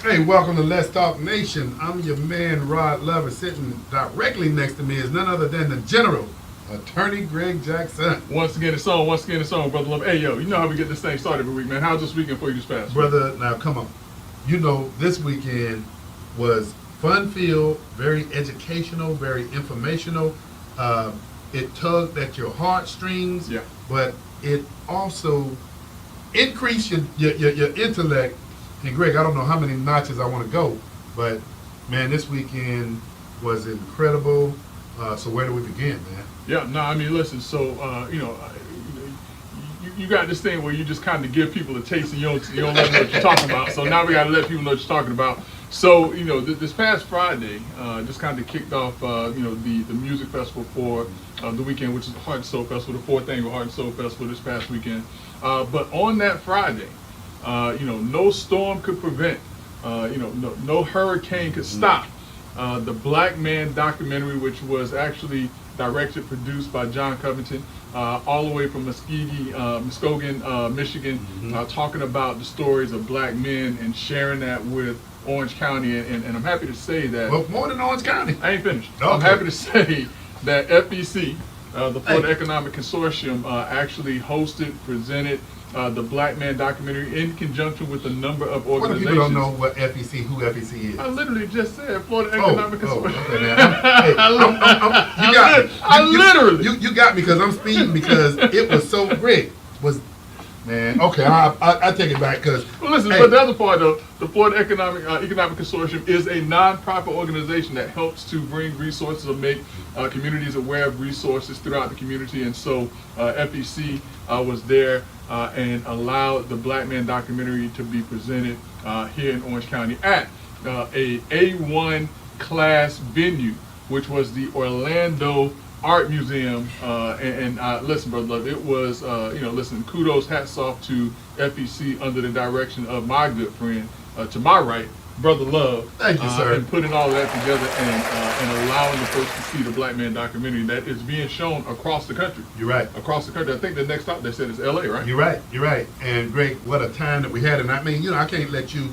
Hey, welcome to Let's Talk Nation. I'm your man, Rod Lover. Sitting directly next to me is none other than the General, Attorney Greg Jackson. Once again, it's on, Brother Love. Hey, yo, you know how we get this thing started every week, man. How's this weekend for you this past week? Brother, now come on. You know, this weekend was fun-filled, very educational, very informational. It tugged at your heartstrings, Yeah. but it also increased your intellect. And Greg, I don't know how many notches I want to go, but man, this weekend was incredible. So where do we begin, man? Yeah, no, I mean, listen, so, you got this thing where you just kind of give people a taste and you don't let them know what you're talking about. So now we got to let people know what you're talking about. So, this past Friday just kind of kicked off, the music festival for the weekend, which is the Heart and Soul Festival, the fourth annual Heart and Soul Festival this past weekend. But on that Friday, no storm could prevent, no hurricane could stop the Black Man documentary, which was actually directed, produced by John Covington, all the way from Muskogee, Michigan, talking about the stories of black men and sharing that with Orange County. And I'm happy to say that. Well, more than Orange County. I ain't finished. Okay. I'm happy to say that FEC, the Florida Economic Consortium, actually hosted, presented the Black Man documentary in conjunction with a number of organizations. What if people don't know what FEC, who FEC is? I literally just said Florida Economic Consortium. Okay, man. You got me because I'm speeding because it was so great. Man, okay, I take it back because. Well, listen, but the other part though, the Florida Economic Consortium is a nonprofit organization that helps to bring resources or make communities aware of resources throughout the community, and so FEC was there and allowed the Black Man documentary to be presented here in Orange County at a A1 class venue, which was the Orlando Art Museum, and listen, Brother Love, it was, listen, kudos, hats off to FEC under the direction of my good friend, to my right, Brother Love. Thank you, sir. And putting all of that together and allowing the folks to see the Black Man documentary that is being shown across the country. You're right. Across the country. I think the next stop they said is LA, right? You're right. And Greg, what a time that we had. And I mean, I can't let you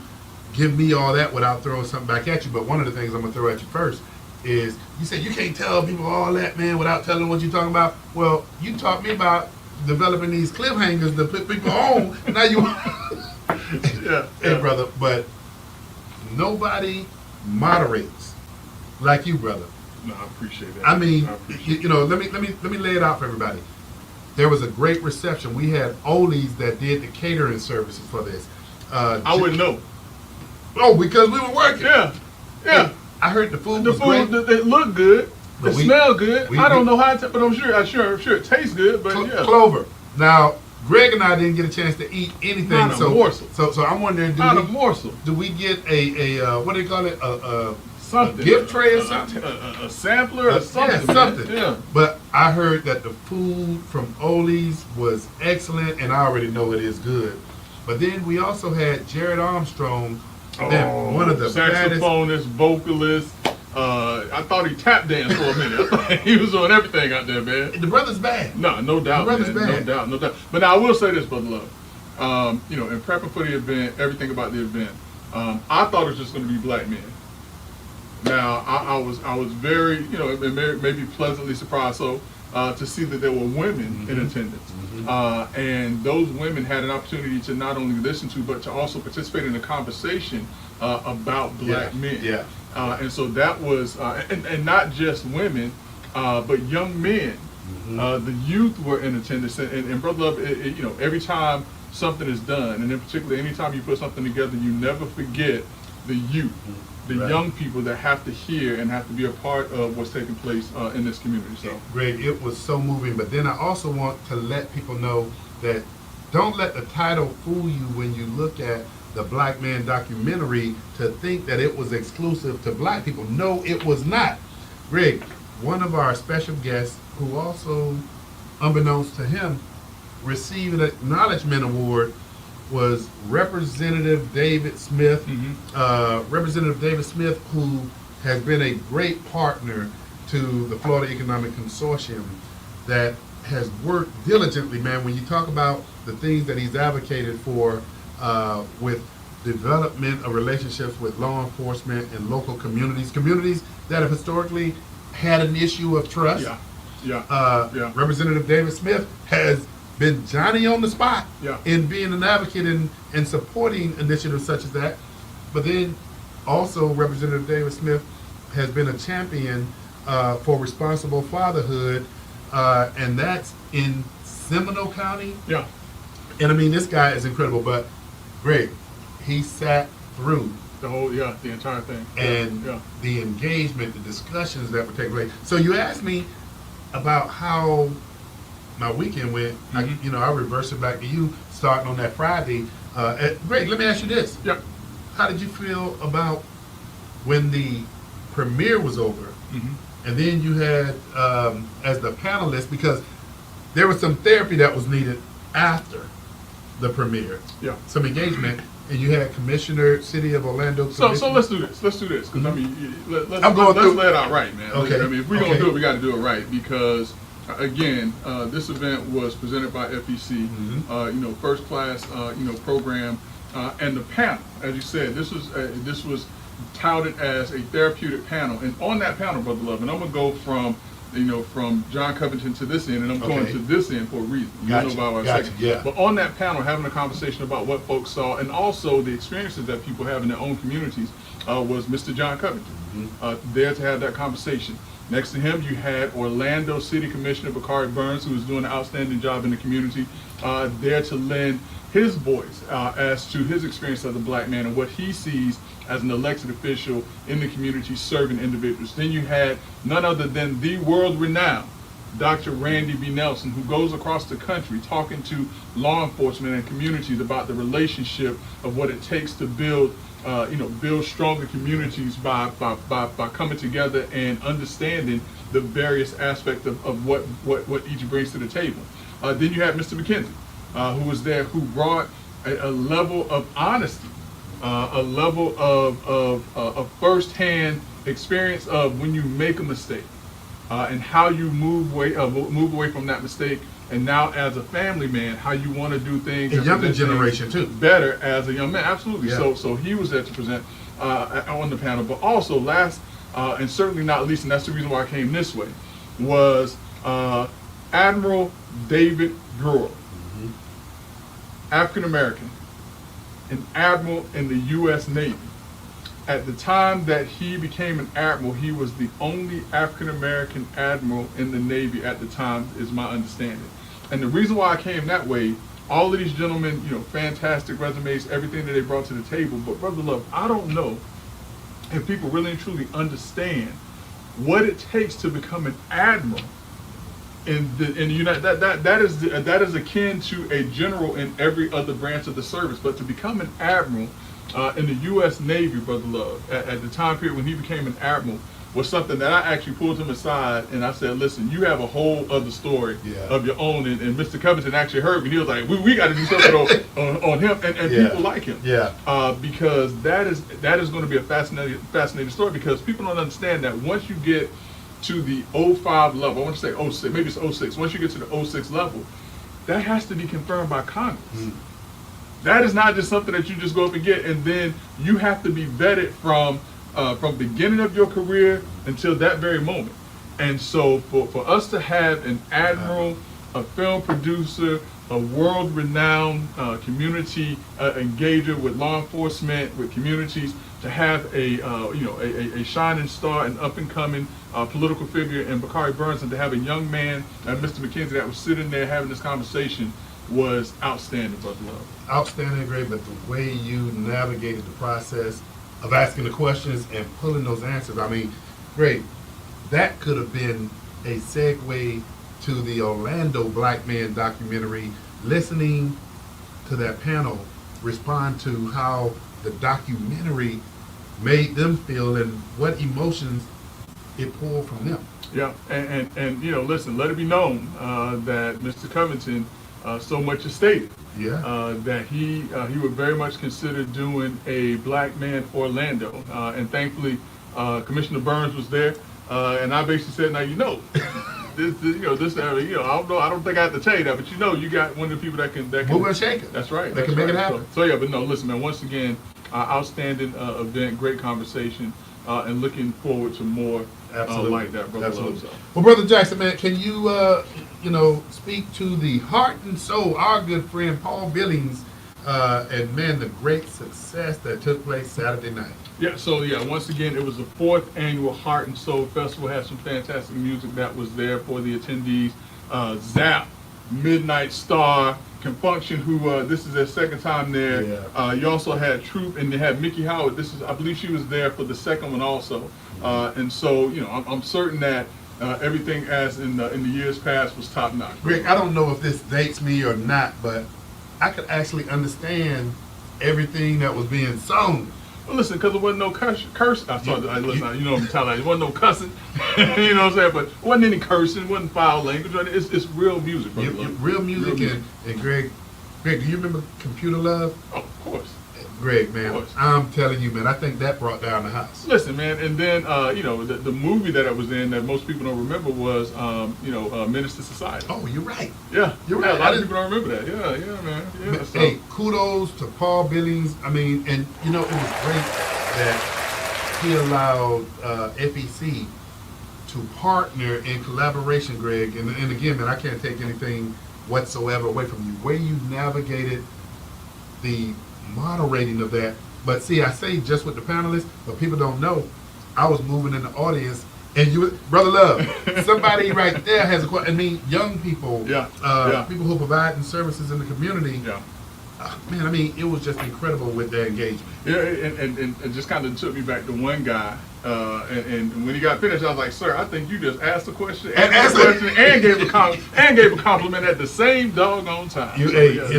give me all that without throwing something back at you. But one of the things I'm going to throw at you first is you said you can't tell people all that, man, without telling them what you're talking about. Well, you taught me about developing these cliffhangers to put people on. Now you, Hey, brother, but nobody moderates like you, brother. No, I appreciate that. I mean, let me lay it out for everybody. There was a great reception. We had Ole's that did the catering services for this. I wouldn't know. Oh, because we were working. Yeah. I heard the food was great. It looked good. It smelled good. I don't know how but I'm sure it tastes good. But Clover. Now, Greg and I didn't get a chance to eat anything. Not a morsel. So I'm wondering, do we get a what do they call it? Something. A gift tray or something? A sampler or something. Yeah, something. Yeah. But I heard that the food from Ole's was excellent, and I already know it is good. But then we also had Jared Armstrong, one of the saxophonist, vocalist. I thought he tap danced for a minute. I thought he was doing everything out there, man. The brother's bad. No doubt, the brother's man. bad. No doubt. But now I will say this, Brother Love. In prepping for the event, everything about the event, I thought it was just going to be black men. Now I was very, maybe pleasantly surprised to see that there were women in attendance, and those women had an opportunity to not only listen to but to also participate in a conversation about black men. Yeah. And so that was, and not just women, but young men. The youth were in attendance, and Brother Love, every time something is done, and in particular, anytime you put something together, you never forget the youth, the young people that have to hear and have to be a part of what's taking place in this community. So, Greg, it was so moving. But then I also want to let people know that don't let the title fool you when you look at the Black Man documentary to think that it was exclusive to black people. No, it was not. Greg, one of our special guests, who also, unbeknownst to him, received an acknowledgement award, was Representative David Smith. Representative David Smith, who has been a great partner to the Florida Economic Consortium, that has worked diligently, man. When you talk about the things that he's advocated for with development of relationships with law enforcement and local communities that have historically had an issue of trust. Yeah. Representative David Smith has been Johnny on the spot Yeah. in being an advocate and supporting initiatives such as that. But then also Representative David Smith has been a champion for responsible fatherhood, and that's in Seminole County. Yeah. And I mean, this guy is incredible, but Greg, he sat through The entire thing. and Yeah. the engagement, the discussions that were taking place. So you asked me about how my weekend went. I reverse it back to you, starting on that Friday. Greg, let me ask you this. Yeah. How did you feel about when the premiere was over, and then you had, as the panelist, because there was some therapy that was needed after the premiere, Yeah. some engagement, and you had Commissioner, City of Orlando. So Commissioner- let's do this. Let's do this because I mean, let's I'm going through- lay it out right, man. Okay. I mean, if we're Okay. gonna do it, we got to do it right because again, this event was presented by FEC. First class, program, and the panel, as you said, this was touted as a therapeutic panel, and on that panel, Brother Love, and I'm gonna go from John Covington to this end, and I'm going Okay. to this end for a reason. Gotcha, You'll know about gotcha, second. yeah. But on that panel, having a conversation about what folks saw, and also the experiences that people have in their own communities, was Mr. John Covington, there to have that conversation. Next to him, you had Orlando City Commissioner Bakari Burns, who was doing an outstanding job in the community, there to lend his voice as to his experience as a black man and what he sees as an elected official in the community serving individuals. Then you had none other than the world-renowned Dr. Randy B. Nelson, who goes across the country talking to law enforcement and communities about the relationship of what it takes to build stronger communities by coming together and understanding the various aspects of what each brings to the table. Then you have Mr. McKenzie, who was there, who brought a level of honesty, a level of firsthand experience of when you make a mistake, and how you move away from that mistake. And now, as a family man, how you want to do things. And younger generation too. Better as a young man, absolutely. Yeah. So he was there to present on the panel. But also, last and certainly not least, and that's the reason why I came this way, was Admiral David Brewer, African American, an admiral in the U.S. Navy. At the time that he became an admiral, he was the only African American admiral in the Navy at the time, is my understanding. And the reason why I came that way, all of these gentlemen, fantastic resumes, everything that they brought to the table. But Brother Love, I don't know if people really and truly understand what it takes to become an admiral in the United. That is akin to a general in every other branch of the service. But to become an admiral in the U.S. Navy, Brother Love, at the time period when he became an admiral, was something that I actually pulled him aside and I said, listen, you have a whole other story of your own. And Mr. Covington actually heard me. He was like, we got to do something on him and people like him. Because that is going to be a fascinating story, because people don't understand that once you get to the 05 level, I want to say 06, maybe it's 06, once you get to the 06 level, that has to be confirmed by Congress. That is not just something that you just go up and get, and then you have to be vetted from beginning of your career until that very moment. And so for us to have an admiral, a film producer, a world-renowned community engager with law enforcement, with communities, to have a shining star, an up-and-coming political figure in Bakari Burns, and to have a young man, Mr. McKenzie, that was sitting there having this conversation, was outstanding, Brother Love. Outstanding, great, but the way you navigated the process of asking the questions and pulling those answers, I mean, great. That could have been a segue to the Orlando Black Man documentary, listening to that panel respond to how the documentary made them feel and what emotions it pulled from them. Yeah, and you know, listen, let it be known that Mr. Covington so much is stated Yeah. that he would very much consider doing a Black Man Orlando, and thankfully Commissioner Burns was there, and I basically said, now you know, this area, I don't think I have to tell you that, but you got one of the people that can Move and shake it. That's right. That can make it happen. So yeah, but no, listen, man. Once again, outstanding event, great conversation, and looking forward to more like that, brother. Absolutely. Love, so. Well, Brother Jackson, man, can you, speak to the heart and soul, our good friend Paul Billings, and man, the great success that took place Saturday night. Yeah, so once again, it was the 4th annual Heart and Soul Festival. Had some fantastic music that was there for the attendees. Zap, Midnight Star, Confunction, who this is their 2nd time there. Yeah. You also had Troop, and they had Mickey Howard. I believe she was there for the 2nd one also. And so, I'm certain that everything as in the years past was top notch. Greg, I don't know if this dates me or not, but I could actually understand everything that was being sung. Well, listen, because there wasn't no curse. Listen, I'm telling you, there wasn't no cussing. You know what I'm saying? But it wasn't any cursing, wasn't foul language. It's real music, brother. Real music. And Greg, do you remember Computer Love? Oh, of course. Greg, man, I'm telling you, man, I think that brought down the house. Listen, man, and then the movie that I was in that most people don't remember was Menace to Society. Oh, you're right. Yeah, you're right. A lot of people don't remember that. Yeah, man. Yeah. So. Hey, kudos to Paul Billings. I mean, and it was great that he allowed FEC to partner in collaboration, Greg. And again, man, I can't take anything whatsoever away from you. Where you navigated the moderating of that. But see, I say just with the panelists, but people don't know, I was moving in the audience, and Brother Love, somebody right there has a question. I mean, young people, people who provide services in the community. Yeah. Man, I mean, it was just incredible with their engagement. Yeah, and it just kind of took me back to one guy, and when he got finished, I was like, "Sir, I think you just asked a question, and gave a compliment at the same doggone time." He did.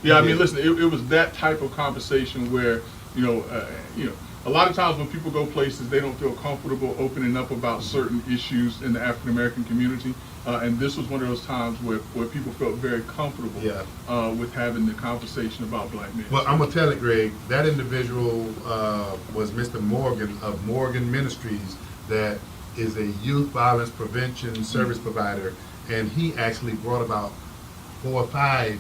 Yeah, I mean, listen, it was that type of conversation where a lot of times when people go places, they don't feel comfortable opening up about certain issues in the African American community. And this was one of those times where people felt very comfortable with having the conversation about Black men. Well, I'm going to tell it, Greg. That individual was Mr. Morgan of Morgan Ministries, that is a youth violence prevention service provider. And he actually brought about 4 or 5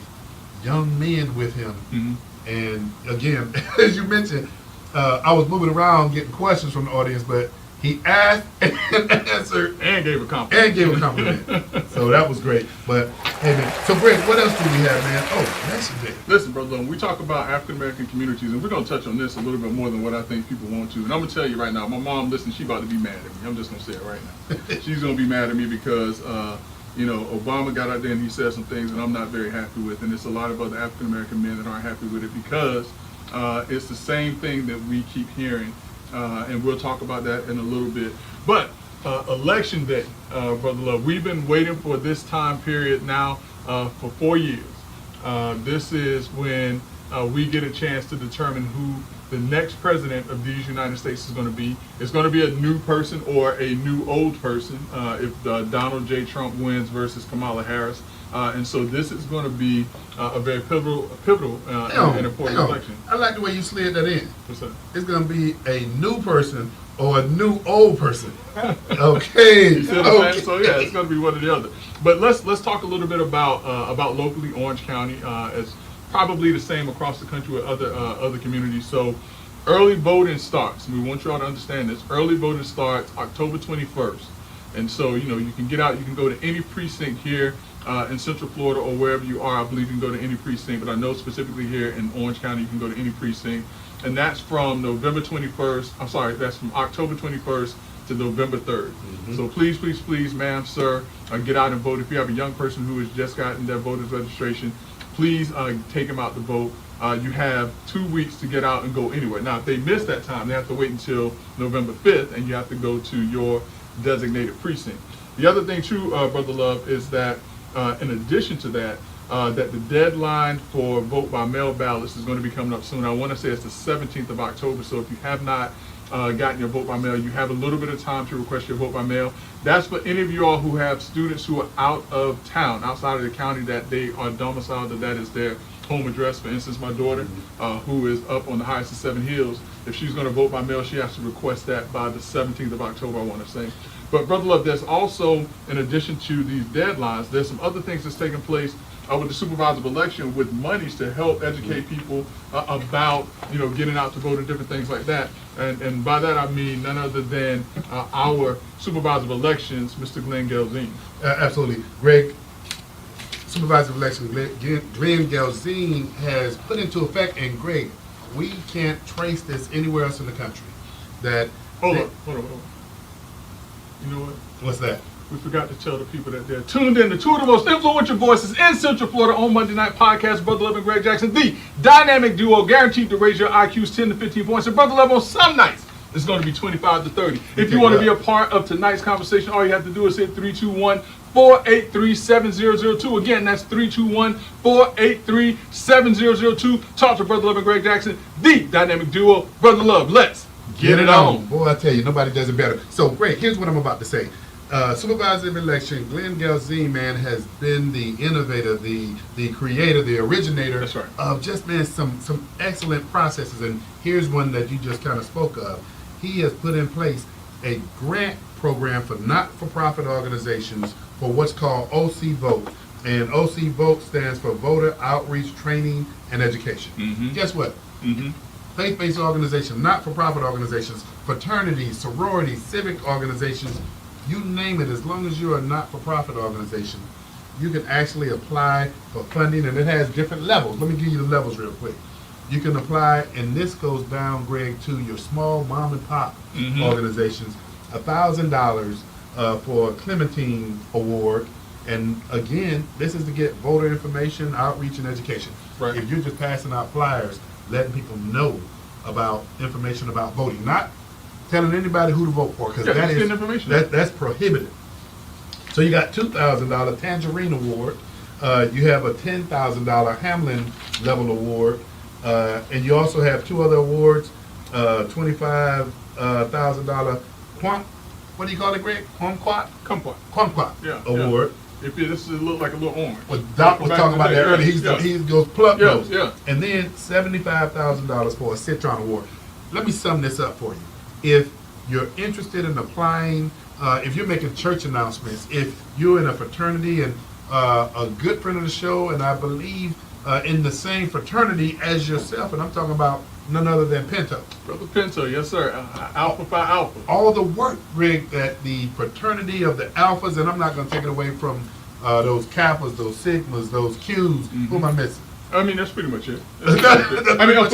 young men with him. Mm-hmm. And again, as you mentioned, I was moving around getting questions from the audience, but he asked and answered and gave a compliment. So that was great. But hey, man. So Greg, what else do we have, man? Oh, Mexican. Listen, brother, when we talk about African American communities, and we're gonna touch on this a little bit more than what I think people want to. And I'm gonna tell you right now, my mom, listen, she about to be mad at me. I'm just gonna say it right now. She's gonna be mad at me because Obama got out there and he said some things that I'm not very happy with, and it's a lot of other African American men that aren't happy with it because it's the same thing that we keep hearing. And we'll talk about that in a little bit. But election day, Brother Love, we've been waiting for this time period now for 4 years. This is when we get a chance to determine who the next president of these United States is going to be. It's going to be a new person or a new old person if Donald J. Trump wins versus Kamala Harris. And so this is going to be a very pivotal and important election. I like the way you slid that in. What's that? It's going to be a new person or a new old person. Okay. You see what I'm saying? So yeah, it's going to be one or the other. But let's talk a little bit about locally Orange County. It's probably the same across the country with other communities. So early voting starts. We want you all to understand this. Early voting starts October 21st. And so, you can get out, you can go to any precinct here in Central Florida or wherever you are. I believe you can go to any precinct, but I know specifically here in Orange County, you can go to any precinct. And that's from that's from October 21st to November 3rd. Mm-hmm. So please, ma'am, sir, get out and vote. If you have a young person who has just gotten their voter's registration, please take them out to vote. You have 2 weeks to get out and go anywhere. Now, if they miss that time, they have to wait until November 5th, and you have to go to your designated precinct. The other thing too, Brother Love, is that in addition to that, that the deadline for vote by mail ballots is going to be coming up soon. I want to say it's the 17th of October, so if you have not gotten your vote by mail, you have a little bit of time to request your vote by mail. That's for any of you all who have students who are out of town, outside of the county, that they are domiciled, that is their home address. For instance, my daughter, who is up on the highest of 7 Hills, if she's going to vote by mail, she has to request that by the 17th of October, I want to say. But Brother Love, there's also, in addition to these deadlines, there's some other things that's taking place with the supervisor of election, with monies to help educate people about, getting out to vote and different things like that. And by that I mean none other than our supervisor of elections, Mr. Glenn Gelzine. Absolutely. Greg, supervisor of election Glenn Gelzine has put into effect, and Greg, we can't trace this anywhere else in the country. Hold on. You know what? What's that? We forgot to tell the people that they're tuned in to two of the most influential voices in Central Florida on Monday Night Podcast, Brother Love and Greg Jackson, the dynamic duo guaranteed to raise your IQs 10 to 15 points. And Brother Love, on some nights, it's going to be 25 to 30. If you want to be a part of tonight's conversation, all you have to do is hit 321-483-7002. Again, that's 321-483-7002. Talk to Brother Love and Greg Jackson, the dynamic duo. Brother Love, let's get it on. Boy, I tell you, nobody does it better. So, Greg, here's what I'm about to say. Supervisor of election Glenn Gelzine, man, has been the innovator, the creator, the originator. That's right. Of just, man, some excellent processes. And here's one that you just kind of spoke of. He has put in place a grant program for not-for-profit organizations for what's called OC Vote. And OC Vote stands for Voter Outreach, Training, and Education. Mm-hmm. Guess what? Mm-hmm. Faith-based organizations, not-for-profit organizations, fraternities, sororities, civic organizations, you name it, as long as you're a not-for-profit organization, you can actually apply for funding, and it has different levels. Let me give you the levels real quick. You can apply, and this goes down, Greg, to your small mom-and-pop organizations, $1,000 for a Clementine Award. And again, this is to get voter information, outreach, and education. Right. If you're just passing out flyers, letting people know about information about voting, not telling anybody who to vote for, because that's prohibited. So you got $2,000 Tangerine Award. You have a $10,000 Hamlin Level Award, and you also have two other awards: $25,000 what do you call it, Greg? Kumquat Award. Yeah. If this look like a little orange. Well, Doc was talking about that earlier. He goes plug nose. Yeah. And then $75,000 for a Citron Award. Let me sum this up for you. If you're interested in applying, if you're making church announcements, if you're in a fraternity, and a good friend of the show, and I believe in the same fraternity as yourself, and I'm talking about none other than Pinto. Brother Pinto, yes sir, Alpha Phi Alpha. All the work, Rick, that the fraternity of the Alphas, and I'm not going to take it away from those Kappas, those Sigmas, those Qs. Who am I missing? I mean, that's pretty much it. For the male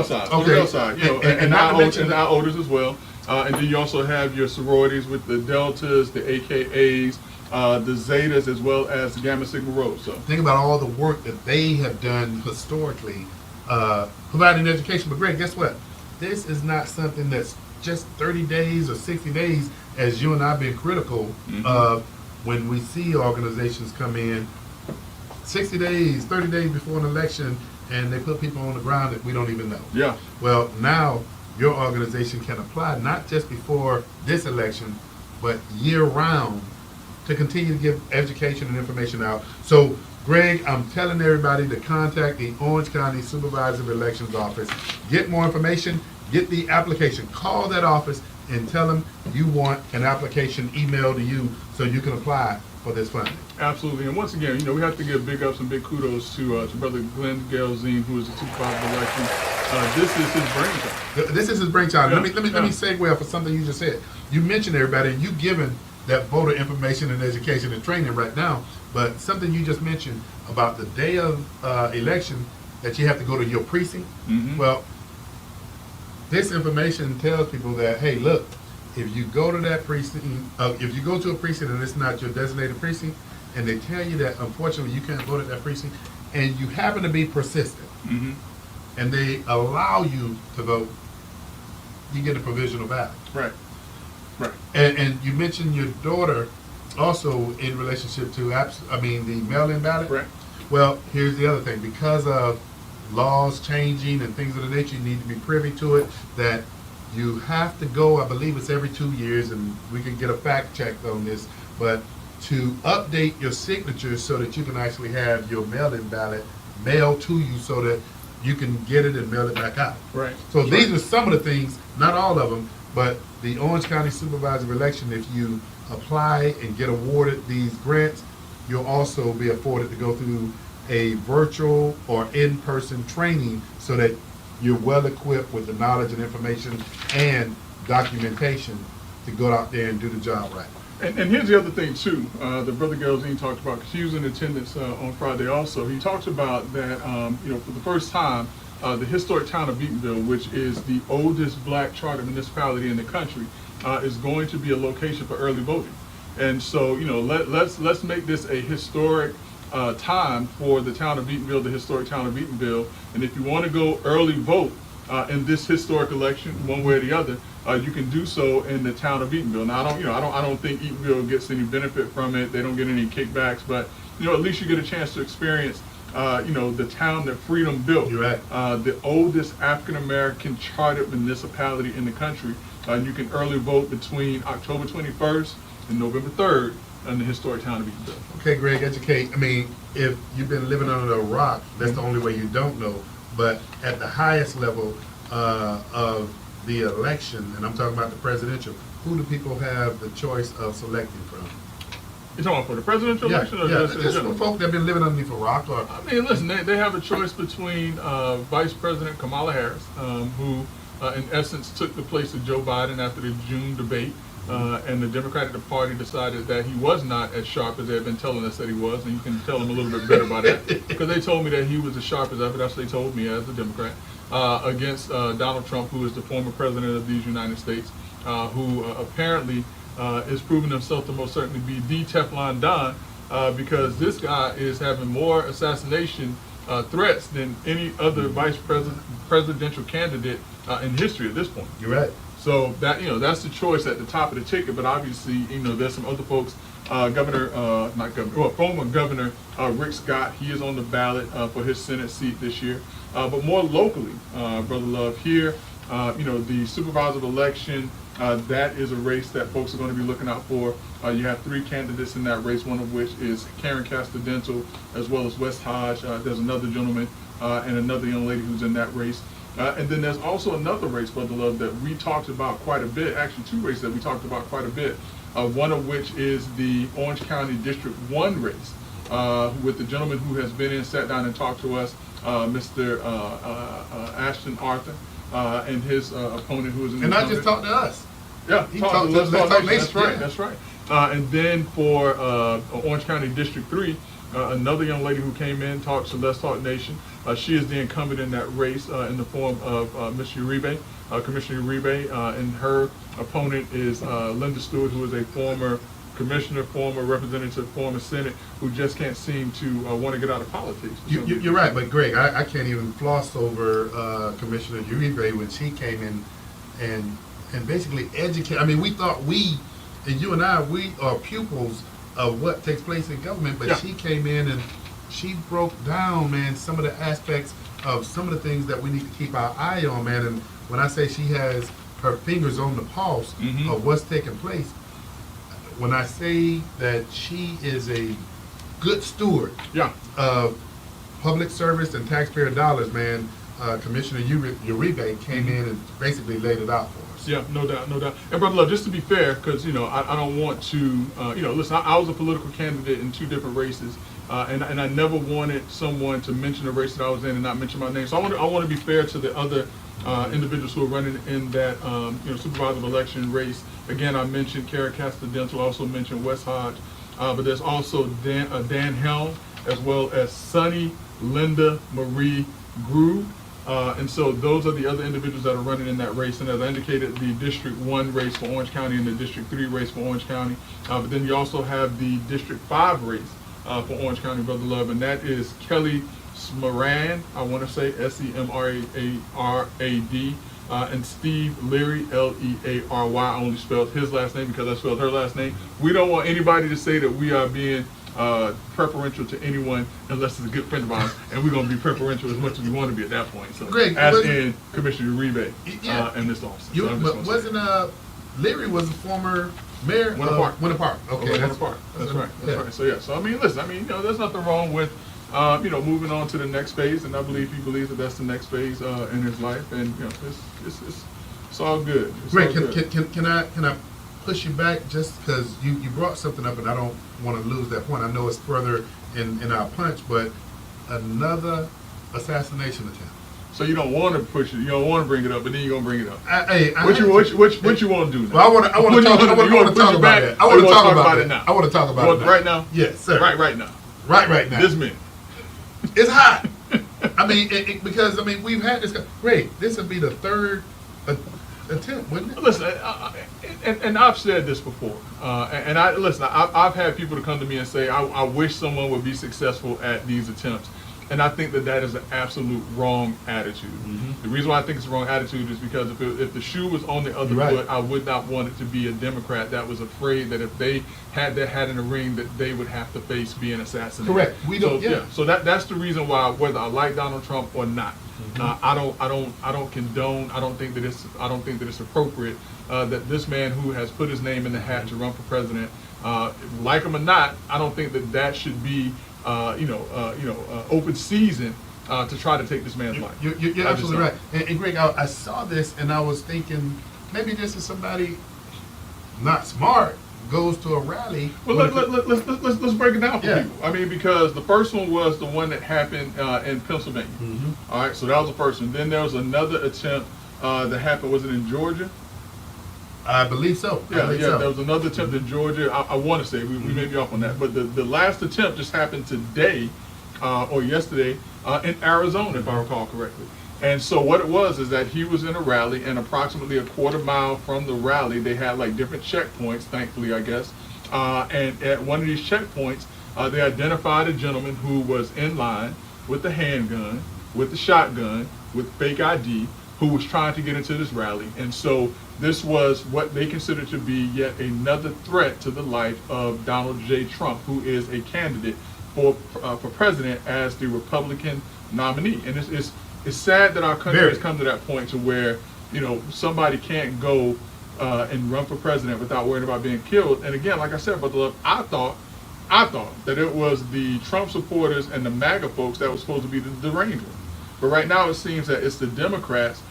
side. For the male side, and our oldest as well. And then you also have your sororities with the Deltas, the AKAs, the Zetas, as well as the Gamma Sigma Rhos. So think about all the work that they have done historically, providing education. But Greg, guess what? This is not something that's just 30 days or 60 days, as you and I have been critical of when we see organizations come in 60 days, 30 days before an election, and they put people on the ground that we don't even know. Yeah. Well, now your organization can apply not just before this election, but year-round, to continue to give education and information out. So, Greg, I'm telling everybody to contact the Orange County Supervisor of Elections Office. Get more information, get the application. Call that office and tell them you want an application emailed to you so you can apply for this funding. Absolutely. And once again, we have to give big ups and big kudos to Brother Glenn Gelzine, who is the supervisor of elections. This is his brainchild. This is his brainchild. Yeah. Let me segue for something you just said. You mentioned everybody, and you given that voter information and education and training right now, but something you just mentioned about the day of election that you have to go to your precinct. Well, this information tells people that, hey, look, if you go to that precinct, if you go to a precinct and it's not your designated precinct, and they tell you that unfortunately you can't vote at that precinct, and you happen to be persistent, and they allow you to vote, you get a provisional ballot. Right. And you mentioned your daughter also in relationship to the mail-in ballot. Right. Well, here's the other thing. Because of laws changing and things of the nature, you need to be privy to it, that you have to go, I believe it's every 2 years, and we can get a fact check on this, but to update your signatures so that you can actually have your mail-in ballot mailed to you so that you can get it and mail it back out. Right. So That's these right. are some of the things, not all of them, but the Orange County Supervisor election, if you apply and get awarded these grants, you'll also be afforded to go through a virtual or in-person training so that you're well equipped with the knowledge and information and documentation to go out there and do the job right. And here's the other thing too, that Brother Geraldine talked about, because he was in attendance on Friday also. He talked about that, for the first time, the historic town of Eatonville, which is the oldest black charter municipality in the country, is going to be a location for early voting. And so, let's make this a historic time for the town of Eatonville, the historic town of Eatonville. And if you want to go early vote in this historic election, one way or the other, you can do so in the town of Eatonville. Now, I don't think Eatonville gets any benefit from it. They don't get any kickbacks, but at least you get a chance to experience, the town that freedom built. You're right. The oldest African American chartered municipality in the country. You can early vote between October 21st and November 3rd in the historic town of Eatonville. Okay, Greg, educate. I mean, if you've been living under a rock, that's the only way you don't know. But at the highest level of the election, and I'm talking about the presidential, who do people have the choice of selecting from? You talking about for the presidential election or just in just general? for folk that have been living underneath a rock or I mean, listen, they have a choice between Vice President Kamala Harris, who in essence took the place of Joe Biden after the June debate, and the Democratic Party decided that he was not as sharp as they had been telling us that he was, and you can tell them a little bit better by that, because they told me that he was as sharp as ever. That's what they told me as a Democrat, against Donald Trump, who is the former president of these United States, who apparently is proving himself to most certainly be the Teflon Don, because this guy is having more assassination threats than any other presidential candidate in history at this point. you're right. So that that's the choice at the top of the ticket. But obviously, there's some other folks. Former Governor Rick Scott, he is on the ballot for his Senate seat this year. But more locally, Brother Love, here, the supervisor of election, that is a race that folks are going to be looking out for. You have 3 candidates in that race, one of which is Karen Castadental, as well as West Hodge. There's another gentleman and another young lady who's in that race. And then there's also another race, Brother Love, that we talked about quite a bit, actually 2 races that we talked about quite a bit, one of which is the Orange County District 1 race, with the gentleman who has been in, sat down and talked to us, Mr. Ashton Arthur, and his opponent who is in And not just talk to us. Yeah, He talked to Let's Talk Nation. That's right. And then for Orange County District 3, another young lady who came in, talked to Let's Talk Nation. She is the incumbent in that race in the form of Ms. Uribe, Commissioner Uribe, and her opponent is Linda Stewart, who is a former commissioner, former representative, former Senate, who just can't seem to want to get out of politics. You're right, but Greg, I can't even floss over Commissioner Uribe when she came in and basically educate. I mean, we thought and you and I, we are pupils of what takes place in government, but she came in and she broke down, man, some of the aspects of some of the things that we need to keep our eye on, man. And when I say she has her fingers on the pulse of what's taking place, when I say that she is a good steward of public service and taxpayer dollars, man, Commissioner Uribe came in and basically laid it out for us. Yeah, no doubt. And Brother Love, just to be fair, because I don't want to, listen, I was a political candidate in 2 different races, and I never wanted someone to mention the race that I was in and not mention my name. So I want to be fair to the other individuals who are running in that supervisor of election race. Again, I mentioned Kara Castadental, also mentioned West Hodge, but there's also Dan Helm, as well as Sunny Linda Marie Groove. And so those are the other individuals that are running in that race. And as I indicated, the District 1 race for Orange County and the District 3 race for Orange County. But then you also have the District 5 race for Orange County, Brother Love, and that is Kelly Smarad, I want to say Semarad, and Steve Leary, Leary. I only spelled his last name because I spelled her last name. We don't want anybody to say that we are being preferential to anyone unless it's a good friend of ours, and we're going to be preferential as much as we want to be at that point. So, Greg, as wasn't- in Commissioner Uribe Yeah. and Mr. Austin. You, So I'm just but gonna say- wasn't Leary was a former mayor Winter of Park. Winter Park. Okay, Winter Park. That's right. That's right. So yeah. So I mean, listen. I mean, there's nothing wrong with, moving on to the next phase, and I believe he believes that that's the next phase in his life, and it's all good. It's Great. all good. Can I push you back just because you brought something up and I don't want to lose that point. I know it's further in our punch, but another assassination attempt. So you don't want to push it. You don't want to bring it up, but then you're gonna bring it up. I What had you want to do now? Well, I want to talk. What you I wanna- you want wanna to push talk it about back, that. or I you want to wanna talk about it now? I want to talk You about want it it right now? Yes, sir. Right now. Right now. This minute. It's hot. I mean, because we've had this. Great. This would be the third attempt, wouldn't it? Listen, and I've said this before, and I've had people to come to me and say, I wish someone would be successful at these attempts, and I think that is an absolute wrong attitude. Mhm. The reason why I think it's a wrong attitude is because if the shoe was on the other You're right. foot, I would not want it to be a Democrat that was afraid that if they had their hat in the ring, that they would have to face being assassinated. Correct. We don't- So, yeah. So that's the reason why, whether I like Donald Trump or not, I don't condone. I don't think that it's appropriate that this man who has put his name in the hat to run for president, like him or not, I don't think that should be open season to try to take this man's life. You're I just absolutely don't. right. And Greg, I saw this and I was thinking maybe this is somebody not smart goes to a rally. Well, let's break it down for Yeah. people. I mean, because the first one was the one that happened in Pennsylvania. Mhm. All right, so that was the first one. Then there was another attempt that happened. Was it in Georgia? I believe so. I Yeah, believe yeah. so. There was another attempt in Georgia. I want to say we may be off on that, but the last attempt just happened today or yesterday in Arizona, if I recall correctly. And so what it was is that he was in a rally, and approximately a quarter mile from the rally, they had like different checkpoints. Thankfully, I guess. And at one of these checkpoints, they identified a gentleman who was in line with the handgun, with the shotgun, with fake ID, who was trying to get into this rally. And so this was what they considered to be yet another threat to the life of Donald J. Trump, who is a candidate for president as the Republican nominee. And it's sad that our country Very. has come to that point to where, somebody can't go and run for president without worrying about being killed. And again, like I said, Brother Love, I thought that it was the Trump supporters and the MAGA folks that was supposed to be the deranged ones. But right now it seems that it's the Democrats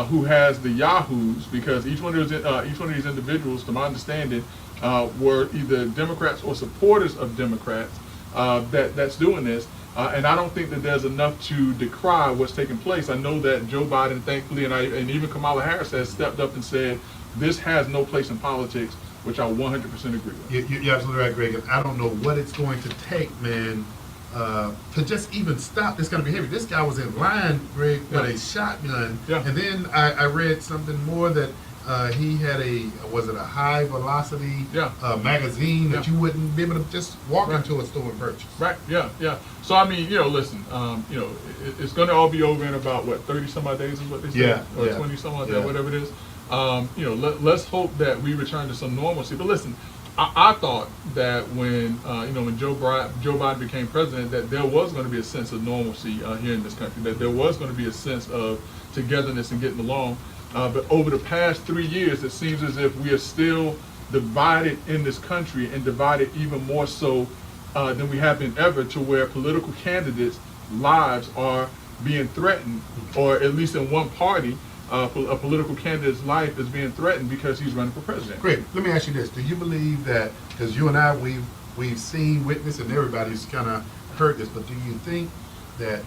who has the yahoos, because each one of these individuals, to my understanding, were either Democrats or supporters of Democrats that's doing this. And I don't think that there's enough to decry what's taking place. I know that Joe Biden, thankfully, and even Kamala Harris has stepped up and said this has no place in politics, which I 100% agree with. You're absolutely right, Greg. And I don't know what it's going to take, man, to just even stop this kind of behavior. This guy was in line, Greg, with a shotgun. Yeah. And then I read something more that he had a high velocity Yeah. magazine that Yeah. you wouldn't be able to just walk Right. into a store and purchase. Right. Yeah. Yeah. So I mean, listen, it's going to all be over in about 30 some odd days is what they say, Yeah, or yeah, 20 some odd yeah. days, whatever it is. Let's hope that we return to some normalcy. But listen, I thought that when Joe Biden became president, that there was going to be a sense of normalcy here in this country, that there was going to be a sense of togetherness and getting along. But over the past 3 years, it seems as if we are still divided in this country, and divided even more so than we have been ever, to where political candidates' lives are being threatened, or at least in one party, a political candidate's life is being threatened because he's running for president. Great. Let me ask you this: do you believe that? Because you and I, we've seen, witnessed, and everybody's kind of heard this. But do you think that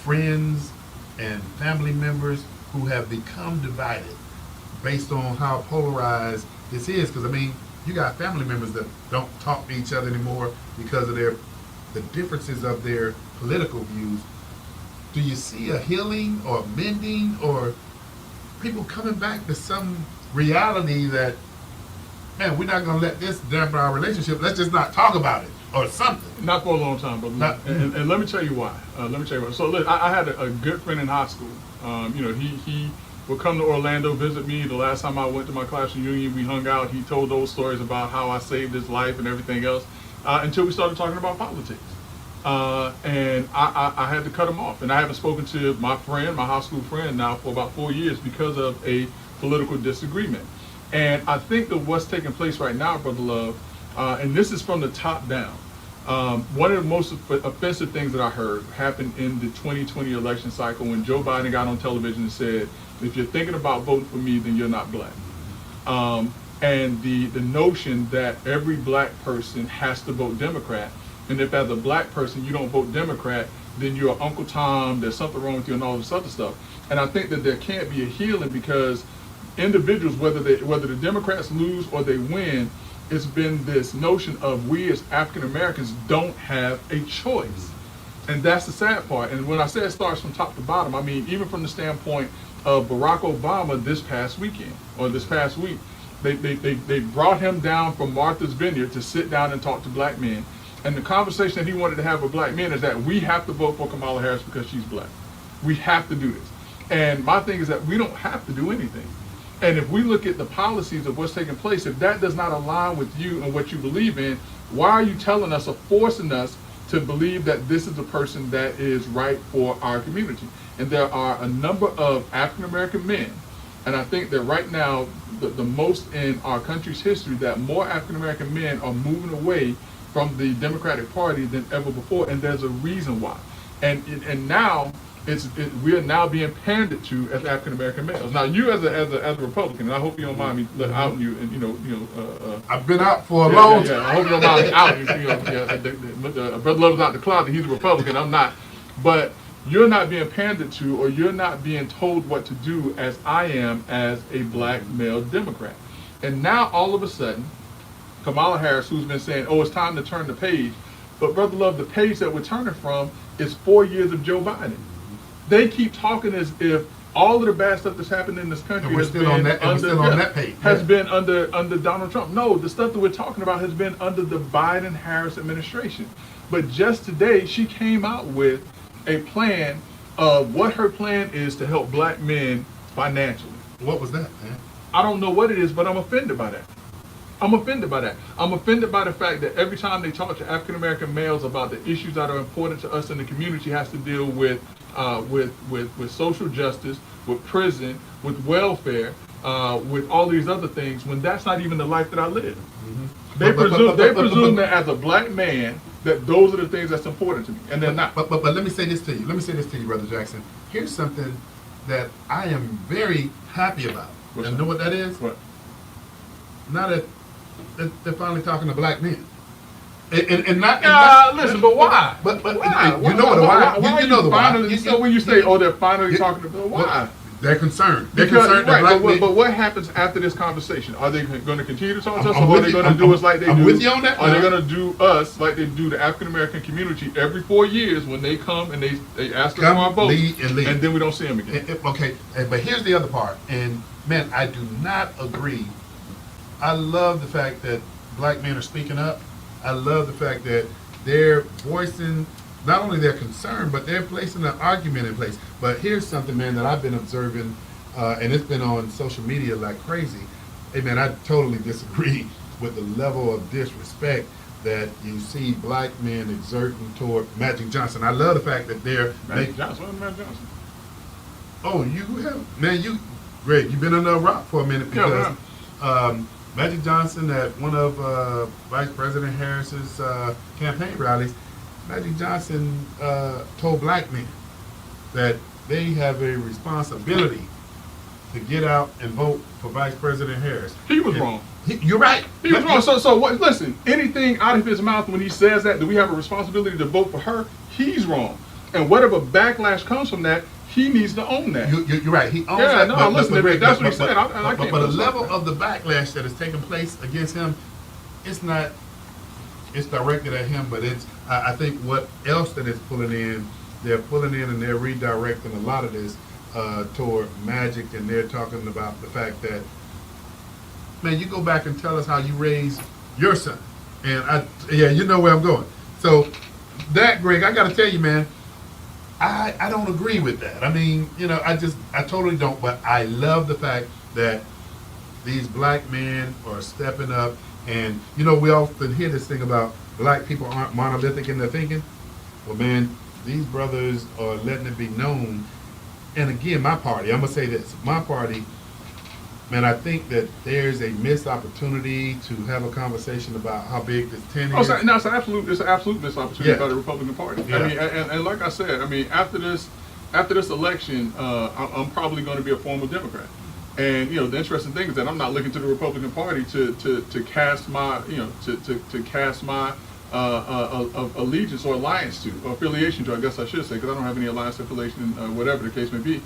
friends and family members who have become divided based on how polarized this is? Because you got family members that don't talk to each other anymore because of the differences of their political views. Do you see a healing or mending, or people coming back to some reality that, man, we're not going to let this dampen our relationship. Let's just not talk about it or something. Not for a long time, but and let me tell you why. So look, I had a good friend in high school. He would come to Orlando, visit me. The last time I went to my class reunion, we hung out. He told those stories about how I saved his life and everything else. until we started talking about politics. And I had to cut him off. And I haven't spoken to my friend, my high school friend, now for about 4 years because of a political disagreement. And I think that what's taking place right now, Brother Love, and this is from the top down, one of the most offensive things that I heard happened in the 2020 election cycle when Joe Biden got on television and said, if you're thinking about voting for me, then you're not black. And the notion that every black person has to vote Democrat, and if as a black person you don't vote Democrat, then you're Uncle Tom, there's something wrong with you and all this other stuff. And I think that there can't be a healing because individuals, whether the Democrats lose or they win, it's been this notion of we as African Americans don't have a choice. And that's the sad part. And when I say it starts from top to bottom, I mean, even from the standpoint of Barack Obama this past weekend, or this past week, they brought him down from Martha's Vineyard to sit down and talk to black men. And the conversation that he wanted to have with black men is that we have to vote for Kamala Harris because she's black. We have to do this. And my thing is that we don't have to do anything. And if we look at the policies of what's taking place, if that does not align with you and what you believe in, why are you telling us or forcing us to believe that this is the person that is right for our community? And there are a number of African American men, and I think that right now, the most in our country's history, that more African American men are moving away from the Democratic Party than ever before, and there's a reason why. And now we are now being pandered to as African American males. Now, you as a Republican, and I hope you don't mind me outing you, and I've been out for a long time. I hope you don't mind me outing you. Brother Love's out the closet. He's a Republican. I'm not, but you're not being pandered to, or you're not being told what to do as I am as a black male Democrat. And now all of a sudden, Kamala Harris, who's been saying, "Oh, it's time to turn the page," but Brother Love, the page that we're turning from is 4 years of Joe Biden. They keep talking as if all of the bad stuff that's happened in this country has been under Donald Trump. No, the stuff that we're talking about has been under the Biden-Harris administration. But just today, she came out with a plan of what her plan is to help black men financially. What was that, man? I don't know what it is, but I'm offended by that. I'm offended by that. I'm offended by the fact that every time they talk to African American males about the issues that are important to us in the community has to deal with social justice, with prison, with welfare, with all these other things, when that's not even the life that I live. Mm-hmm. They presume that as a black man, that those are the things that's important to me, and they're not. But let me say this to you. Let me say this to you, Brother Jackson. Here's something that I am very happy about. You know what that is? What? Now that they're finally talking to black men. Listen, but why? But why? You know the why. You know the why. So when you say, "Oh, they're finally talking to," why? They're concerned. They're concerned that black men. But what happens after this conversation? Are they going to continue to talk to us, or are they going to do us like they do? I'm with you on that. Are they going to do us like they do the African American community every 4 years when they come and they ask us for our vote, and then we don't see them again? Okay, but here's the other part. And man, I do not agree. I love the fact that black men are speaking up. I love the fact that they're voicing not only their concern, but they're placing an argument in place. But here's something, man, that I've been observing, and it's been on social media like crazy. Hey, man, I totally disagree with the level of disrespect that you see black men exerting toward Magic Johnson. I love the fact that they're Magic Johnson. Oh, you have, man, Greg, you've been under a rock for a minute because Magic Johnson at one of Vice President Harris's campaign rallies, Magic Johnson told black men that they have a responsibility to get out and vote for Vice President Harris. He was wrong. You're right. He was wrong. So what? Listen, anything out of his mouth when he says that, do we have a responsibility to vote for her? He's wrong. And whatever backlash comes from that, he needs to own that. You're right. He owns that. No, that's what he said. But the level of the backlash that is taking place against him, it's not. It's directed at him, but it's. I think what else that it's pulling in, they're pulling in and they're redirecting a lot of this toward Magic, and they're talking about the fact that, man, you go back and tell us how you raised your son, and you know where I'm going. So that, Greg, I got to tell you, man. I don't agree with that. I mean, I totally don't. But I love the fact that these black men are stepping up. And, we often hear this thing about black people aren't monolithic in their thinking. Well, man, these brothers are letting it be known. And again, my party, I'm gonna say this, my party, man, I think that there's a missed opportunity to have a conversation about how big this 10 Oh, is. so, no, it's an absolute missed opportunity Yeah. by the Republican Party. Yeah. I mean, and like I said, I mean, after this election, I'm probably going to be a former Democrat. And you know, the interesting thing is that I'm not looking to the Republican Party to cast my, you know, to cast my allegiance or alliance to, or affiliation to, I guess I should say, because I don't have any alliance affiliation, whatever the case may be,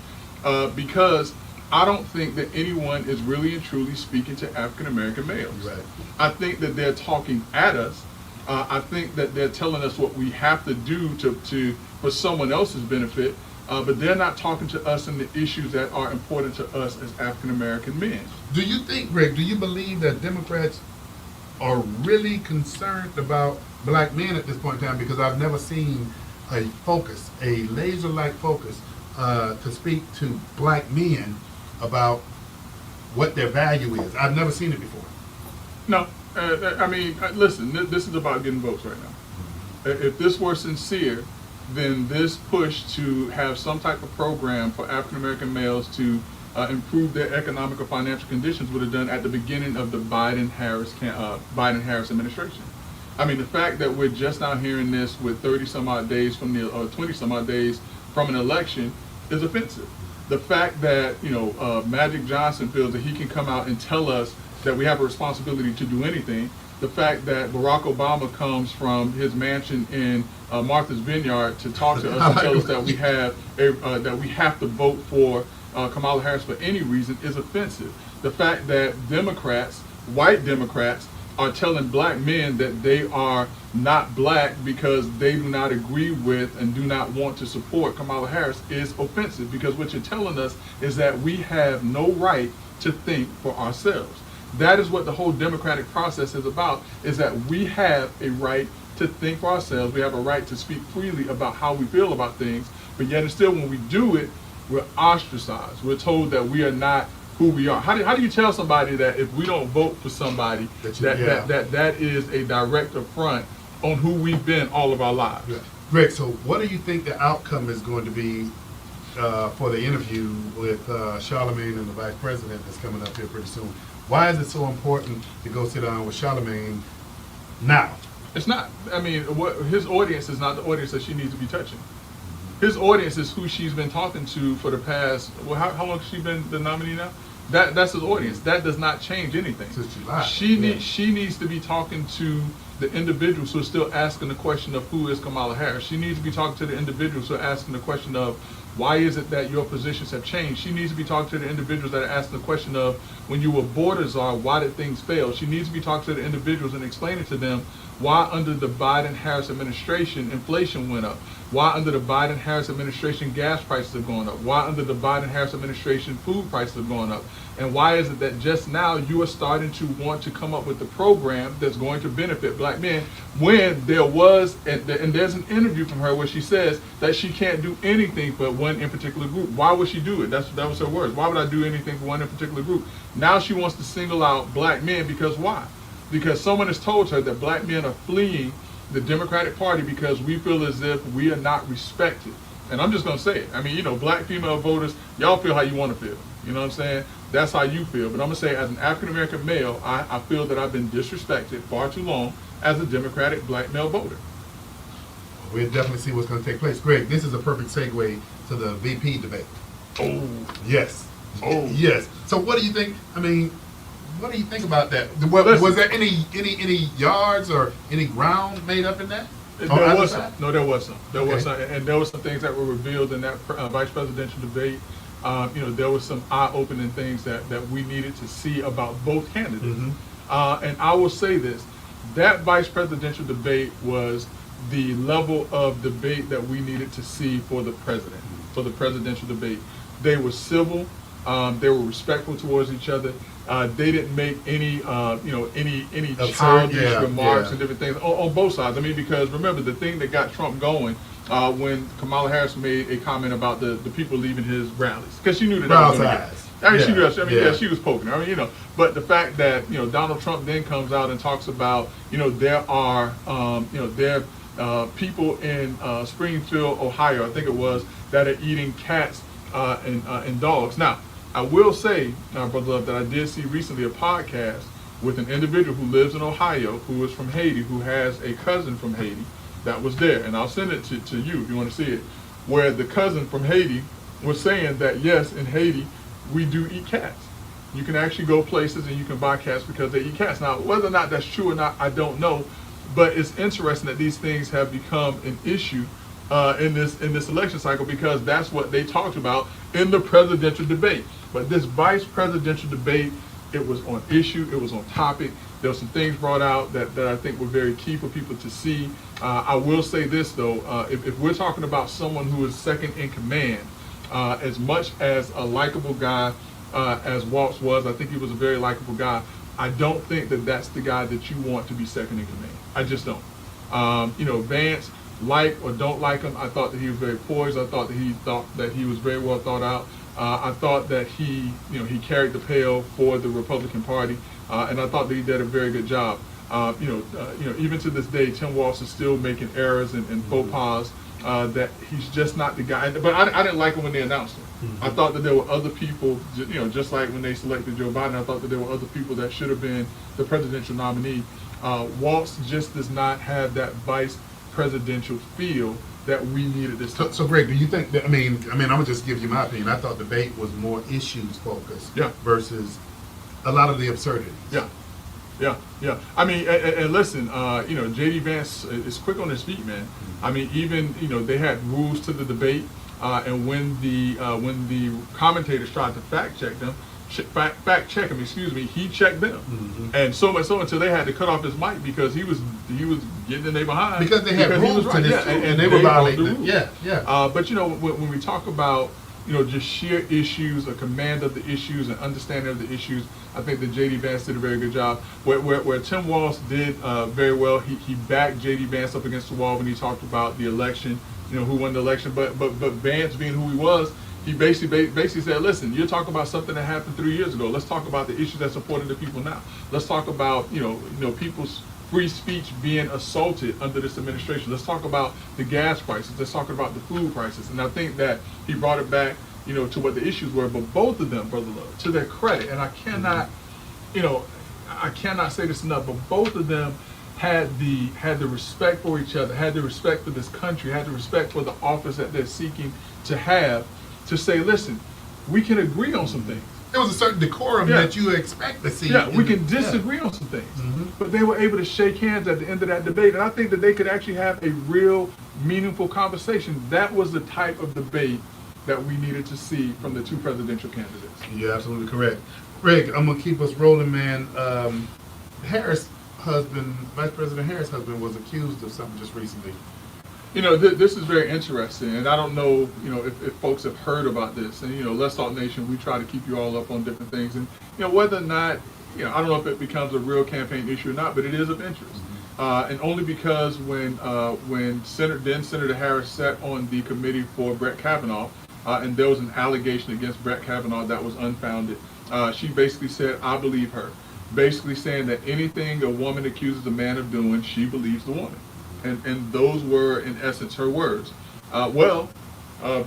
because I don't think that anyone is really and truly speaking to African American males. Right. I think that they're talking at us. I think that they're telling us what we have to do for someone else's benefit, but they're not talking to us and the issues that are important to us as African American men. Do you think, Greg, do you believe that Democrats are really concerned about black men at this point in time? Because I've never seen a focus, a laser-like focus, to speak to black men about what their value is. I've never seen it before. No, I mean, listen, this is about getting votes right now. If this were sincere, then this push to have some type of program for African American males to improve their economic or financial conditions would have done at the beginning of the Biden-Harris administration. I mean, the fact that we're just now hearing this with 30 some odd days from the, or 20 some odd days from an election is offensive. The fact that, you know, Magic Johnson feels that he can come out and tell us that we have a responsibility to do anything. The fact that Barack Obama comes from his mansion in Martha's Vineyard to talk to us and tell us that we have that we have to vote for Kamala Harris for any reason is offensive. The fact that Democrats, white Democrats, are telling black men that they are not black because they do not agree with and do not want to support Kamala Harris is offensive, because what you're telling us is that we have no right to think for ourselves. That is what the whole democratic process is about, is that we have a right to think for ourselves. We have a right to speak freely about how we feel about things, but yet and still when we do it, we're ostracized. We're told that we are not who we are. How do you tell somebody that if we don't vote for somebody that is a direct affront on who we've been all of our lives? Yeah. Greg, so what do you think the outcome is going to be for the interview with Charlemagne and the Vice President that's coming up here pretty soon? Why is it so important to go sit down with Charlemagne now? It's not. I mean, his audience is not the audience that she needs to be touching. His audience is who she's been talking to for the past, well, how long has she been the nominee now? That's his audience. That does not change anything. Since July. She needs to be talking to the individuals who are still asking the question of who is Kamala Harris. She needs to be talking to the individuals who are asking the question of why is it that your positions have changed. She needs to be talking to the individuals that are asking the question of when you were border czar, why did things fail? She needs to be talking to the individuals and explaining to them why under the Biden-Harris administration inflation went up. Why under the Biden-Harris administration gas prices are going up? Why under the Biden-Harris administration food prices are going up? And why is it that just now you are starting to want to come up with a program that's going to benefit black men when there was, and there's an interview from her where she says that she can't do anything for one in particular group. Why would she do it? That was her words. Why would I do anything for one in particular group? Now she wants to single out black men because why? Because someone has told her that black men are fleeing the Democratic Party because we feel as if we are not respected. And I'm just going to say it. I mean, you know, black female voters, y'all feel how you want to feel. You know what I'm saying? That's how you feel. But I'm going to say, as an African-American male, I feel that I've been disrespected far too long as a Democratic black male voter. We'll definitely see what's going to take place. Greg, this is a perfect segue to the VP debate. Oh. Yes. Oh. Yes. So what do you think? I mean, what do you think about that? Listen. Was there any yards or any ground made up in that? There was some. No, there was some. There was some, and there was some things that were revealed in that vice presidential debate. You know, there was some eye-opening things that we needed to see about both candidates. Mm-hmm. And I will say this: that vice presidential debate was the level of debate that we needed to see for the president, for the presidential debate. They were civil. They were respectful towards each other. They didn't make any childish remarks and different things on both sides. I mean, because remember, the thing that got Trump going when Kamala Harris made a comment about the people leaving his rallies, because she knew that. I mean, Yeah, she was. I mean, yeah. yeah, she was poking. I mean, but the fact that Donald Trump then comes out and talks about there are people in Springfield, Ohio, I think it was, that are eating cats and dogs. Now, I will say, Brother Love, that I did see recently a podcast with an individual who lives in Ohio, who is from Haiti, who has a cousin from Haiti that was there, and I'll send it to you if you want to see it, where the cousin from Haiti was saying that yes, in Haiti we do eat cats. You can actually go places and you can buy cats because they eat cats. Now, whether or not that's true or not, I don't know, but it's interesting that these things have become an issue in this election cycle, because that's what they talked about in the presidential debate. But this vice presidential debate, it was on issue, it was on topic. There were some things brought out that I think were very key for people to see. I will say this though, if we're talking about someone who is second in command, as much as a likable guy as Waltz was, I think he was a very likable guy. I don't think that that's the guy that you want to be second in command. I just don't. Vance, like or don't like him, I thought that he was very poised. I thought that he was very well thought out. I thought that he carried the pail for the Republican Party, and I thought that he did a very good job. Even to this day, Tim Walz is still making errors and faux pas. That he's just not the guy. But I didn't like him when they announced him. Mm-hmm. I thought that there were other people, just like when they selected Joe Biden, I thought that there were other people that should have been the presidential nominee. Walz just does not have that vice presidential feel that we needed this time. So Greg, do you think that, I mean, I'm gonna just give you my opinion. I thought debate was more issues focused versus a lot of the absurdities. Yeah. I mean, and listen, J.D. Vance is quick on his feet, man. Mm-hmm. I mean, even they had rules to the debate, and when the commentators tried to fact check him, he checked them, mm-hmm. and so much so until they had to cut off his mic because he was getting in their behind because they had rules to this, and they were violating the rules. But when we talk about just sheer issues, a command of the issues, and understanding of the issues, I think that J.D. Vance did a very good job. Where Tim Walz did very well, he backed J.D. Vance up against the wall when he talked about the election, who won the election. But Vance, being who he was, he basically said, listen, you're talking about something that happened 3 years ago. Let's talk about the issues that's supporting the people now. Let's talk about people's free speech being assaulted under this administration. Let's talk about the gas prices. Let's talk about the food prices. And I think that he brought it back, to what the issues were. But both of them, Brother Love, to their credit, and I cannot, I cannot say this enough, but both of them had the respect for each other, had the respect for this country, had the respect for the office that they're seeking to have, to say, listen, we can agree on some things. There was a certain decorum that you expect to see. Yeah, we can disagree on some things. Mm-hmm. But they were able to shake hands at the end of that debate. And I think that they could actually have a real meaningful conversation. That was the type of debate that we needed to see from the two presidential candidates. You're absolutely correct. Greg, I'm going to keep us rolling, man. Harris' husband, Vice President Harris' husband, was accused of something just recently. This is very interesting, and I don't know, if folks have heard about this. And, Let's Talk Nation, we try to keep you all up on different things. And, whether or not, I don't know if it becomes a real campaign issue or not, but it is of interest. Mm-hmm. And only because when Senator Harris sat on the committee for Brett Kavanaugh, and there was an allegation against Brett Kavanaugh that was unfounded, she basically said, I believe her. Basically saying that anything a woman accuses a man of doing, she believes the woman. And those were, in essence, her words. Brother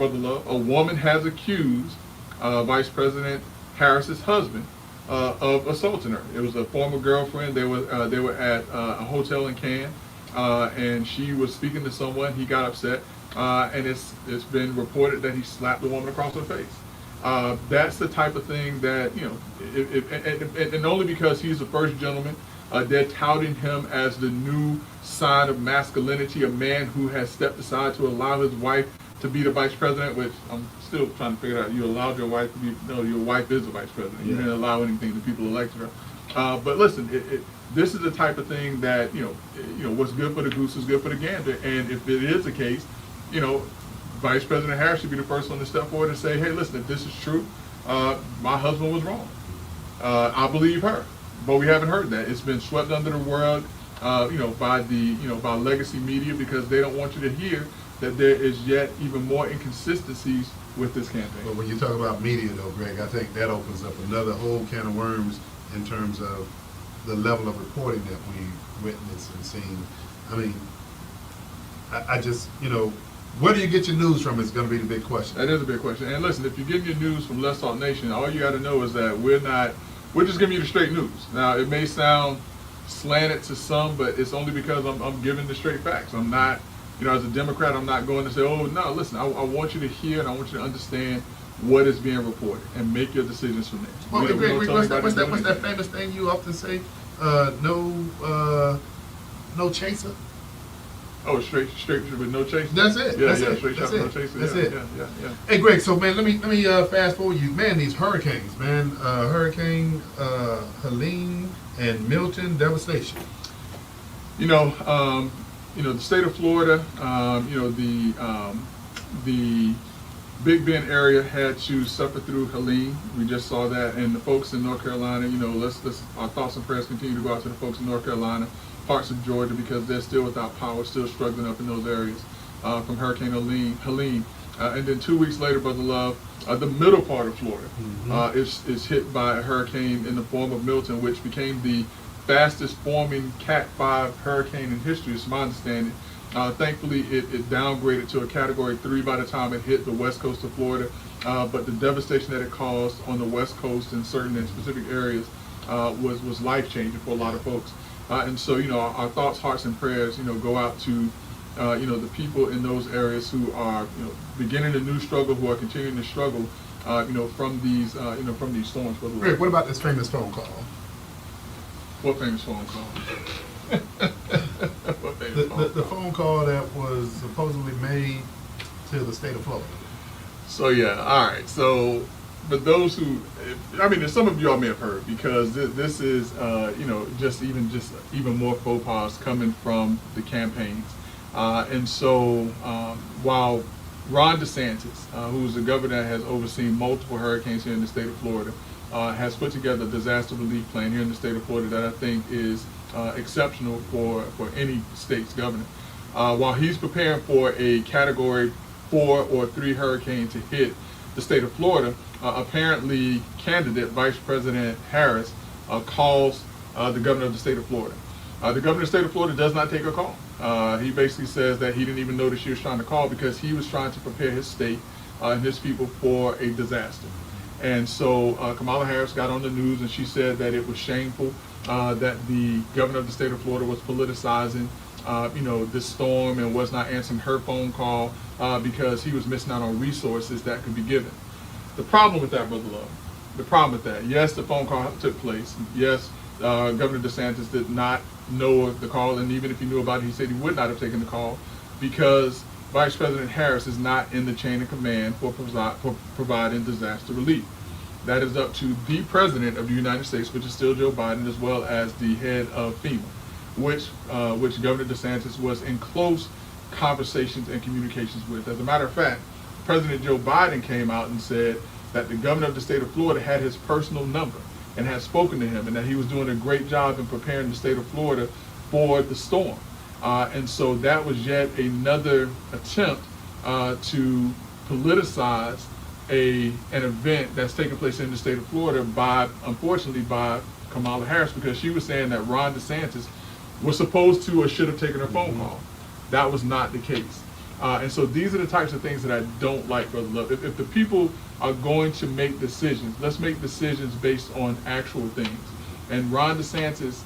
Love, a woman has accused Vice President Harris's husband of assaulting her. It was a former girlfriend. They were at a hotel in Cannes, and she was speaking to someone. He got upset, and it's been reported that he slapped the woman across her face. That's the type of thing that and only because he's the first gentleman. They're touting him as the new sign of masculinity, a man who has stepped aside to allow his wife to be the vice president, which I'm still trying to figure out. You allowed your wife to be, no, your wife is the vice president. You didn't allow anything, the people elected her. But listen, this is the type of thing that, what's good for the goose is good for the gander. And if it is the case, Vice President Harris should be the first one to step forward and say, hey, listen, if this is true, my husband was wrong. I believe her. But we haven't heard that. It's been swept under the rug. by by legacy media, because they don't want you to hear that there is yet even more inconsistencies with this campaign. But when you talk about media, though, Greg, I think that opens up another whole can of worms in terms of the level of reporting that we witnessed and seen. I mean, I just, where do you get your news from is going to be the big question. That is a big question. And listen, if you're getting your news from Let's Talk Nation, all you got to know is that we're just giving you the straight news. Now, it may sound slanted to some, but it's only because I'm giving the straight facts. I'm not, as a Democrat, I'm not going to say, oh, no, listen, I want you to hear and I want you to understand what is being reported and make your decisions from there. Well, Greg, what's that famous thing you often say? No chaser? Oh, straight with no chaser. That's it. Yeah, That's yeah, it. straight That's shot, no it. chaser. That's Yeah, it. yeah. Hey, Greg. So, man, let me fast forward you. Man, these hurricanes, man. Hurricane Helene and Milton devastation. The state of Florida. The Big Bend area had to suffer through Helene. We just saw that, and the folks in North Carolina. Let's our thoughts and prayers continue to go out to the folks in North Carolina, parts of Georgia, because they're still without power, still struggling up in those areas from Hurricane Helene. And then 2 weeks later, Brother Love, the middle part of Florida is hit by a hurricane in the form of Milton, which became the fastest forming Cat 5 hurricane in history, is my understanding. Thankfully, it downgraded to a Category 3 by the time it hit the west coast of Florida. But the devastation that it caused on the west coast in certain and specific areas was life-changing for a lot of folks. And so, our thoughts, hearts, and prayers, go out to, the people in those areas who are, beginning a new struggle, who are continuing to struggle, from these storms. Greg, what about this famous phone call? What famous phone call? The phone call that was supposedly made to the state of Florida. So yeah, all right. So, but those who, some of you all may have heard, because this is, just even more faux pas coming from the campaigns. And so, while Ron DeSantis, who is the governor that has overseen multiple hurricanes here in the state of Florida, has put together a disaster relief plan here in the state of Florida that I think is exceptional for any state's governor. While he's preparing for a Category 4 or 3 hurricane to hit the state of Florida, apparently candidate Vice President Harris calls the governor of the state of Florida. The governor of the state of Florida does not take a call. He basically says that he didn't even know that she was trying to call because he was trying to prepare his state and his people for a disaster. And so Kamala Harris got on the news and she said that it was shameful that the governor of the state of Florida was politicizing, this storm, and was not answering her phone call because he was missing out on resources that could be given. The problem with that, Brother Love, yes, the phone call took place. Yes, Governor DeSantis did not know of the call, and even if he knew about it, he said he would not have taken the call because Vice President Harris is not in the chain of command for providing disaster relief. That is up to the President of the United States, which is still Joe Biden, as well as the head of FEMA, which Governor DeSantis was in close conversations and communications with. As a matter of fact, President Joe Biden came out and said that the governor of the state of Florida had his personal number and had spoken to him, and that he was doing a great job in preparing the state of Florida for the storm. And so that was yet another attempt to politicize an event that's taking place in the state of Florida unfortunately by Kamala Harris, because she was saying that Ron DeSantis was supposed to or should have taken her phone call. That was not the case. And so these are the types of things that I don't like, Brother Love. If the people are going to make decisions, let's make decisions based on actual things. And Ron DeSantis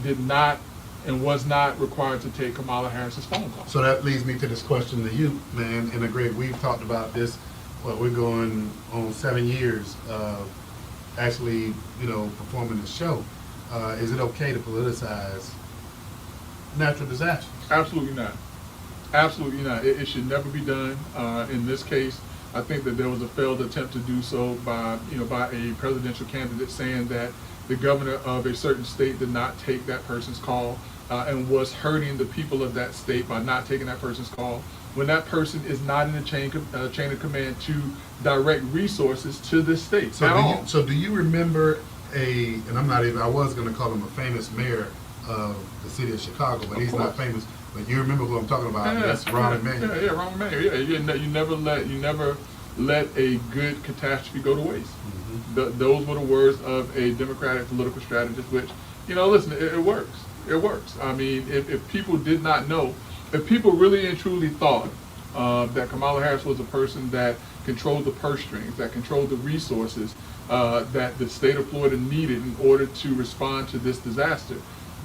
did not and was not required to take Kamala Harris's phone call. So that leads me to this question to you, man. And Greg, we've talked about this. Well, we're going on 7 years of actually, performing the show. Is it okay to politicize natural disasters? Absolutely not. Absolutely not. It should never be done. In this case, I think that there was a failed attempt to do so by a presidential candidate saying that the governor of a certain state did not take that person's call and was hurting the people of that state by not taking that person's call, when that person is not in the chain of command to direct resources to this state at all. So do you remember and I was going to call him a famous mayor of the city of Chicago, but Of he's not course. famous. But you remember who I'm talking about? That's Ron Emanuel. Yeah, Ron Emanuel. Yeah, you never let a good catastrophe go to waste. Those were the words of a Democratic political strategist, which, listen, it works. It works. I mean, if people did not know, if people really and truly thought that Kamala Harris was a person that controlled the purse strings, that controlled the resources that the state of Florida needed in order to respond to this disaster,